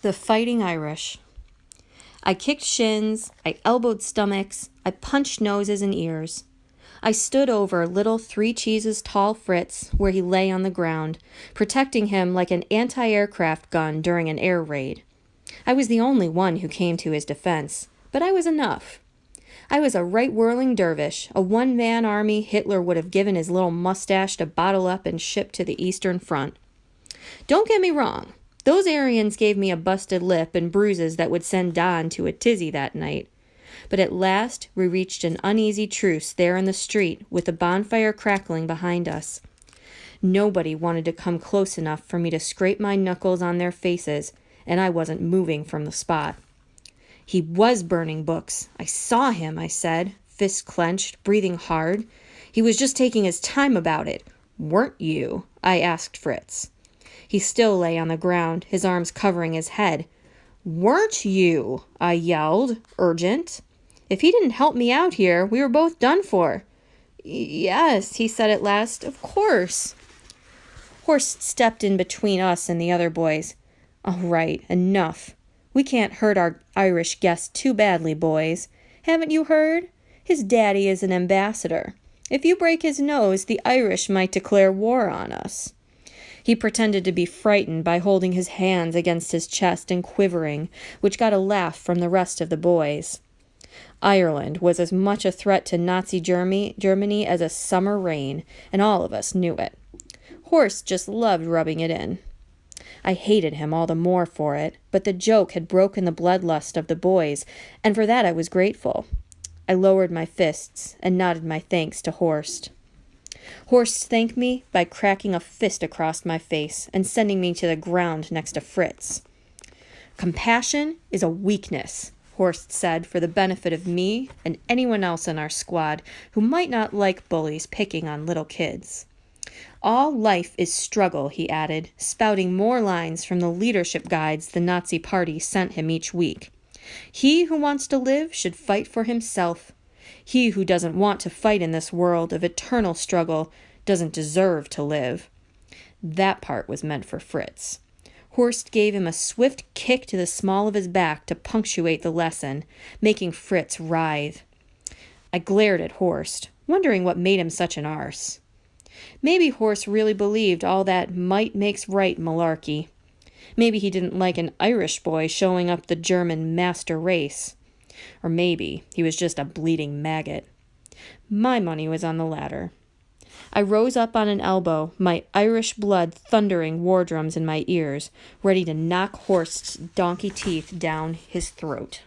The Fighting Irish. I kicked shins, I elbowed stomachs, I punched noses and ears. I stood over little 3 Cheeses tall Fritz where he lay on the ground, protecting him like an anti-aircraft gun during an air raid. I was the only one who came to his defense, but I was enough. I was a right-whirling dervish, a one-man army Hitler would have given his little mustache to bottle up and ship to the Eastern Front. Don't get me wrong. Those Aryans gave me a busted lip and bruises that would send Don to a tizzy that night. But at last we reached an uneasy truce there in the street with the bonfire crackling behind us. Nobody wanted to come close enough for me to scrape my knuckles on their faces, and I wasn't moving from the spot. He was burning books. I saw him, I said, fists clenched, breathing hard. He was just taking his time about it. Weren't you? I asked Fritz. He still lay on the ground, his arms covering his head. Weren't you? I yelled, urgent. If he didn't help me out here, we were both done for. Yes, he said at last, of course. Horst stepped in between us and the other boys. All right, enough. We can't hurt our Irish guest too badly, boys. Haven't you heard? His daddy is an ambassador. If you break his nose, the Irish might declare war on us. He pretended to be frightened by holding his hands against his chest and quivering, which got a laugh from the rest of the boys. Ireland was as much a threat to Nazi Germany as a summer rain, and all of us knew it. Horst just loved rubbing it in. I hated him all the more for it, but the joke had broken the bloodlust of the boys, and for that I was grateful. I lowered my fists and nodded my thanks to Horst. Horst thanked me by cracking a fist across my face and sending me to the ground next to Fritz. Compassion is a weakness, Horst said for the benefit of me and anyone else in our squad who might not like bullies picking on little kids. All life is struggle, he added, spouting more lines from the leadership guides the Nazi Party sent him each week. He who wants to live should fight for himself. He who doesn't want to fight in this world of eternal struggle doesn't deserve to live. That part was meant for Fritz. Horst gave him a swift kick to the small of his back to punctuate the lesson, making Fritz writhe. I glared at Horst, wondering what made him such an arse. Maybe Horst really believed all that might makes right malarkey. Maybe he didn't like an Irish boy showing up the German master race. Or maybe he was just a bleeding maggot. My money was on the latter. I rose up on an elbow, my Irish blood thundering war drums in my ears, ready to knock Horst's donkey teeth down his throat.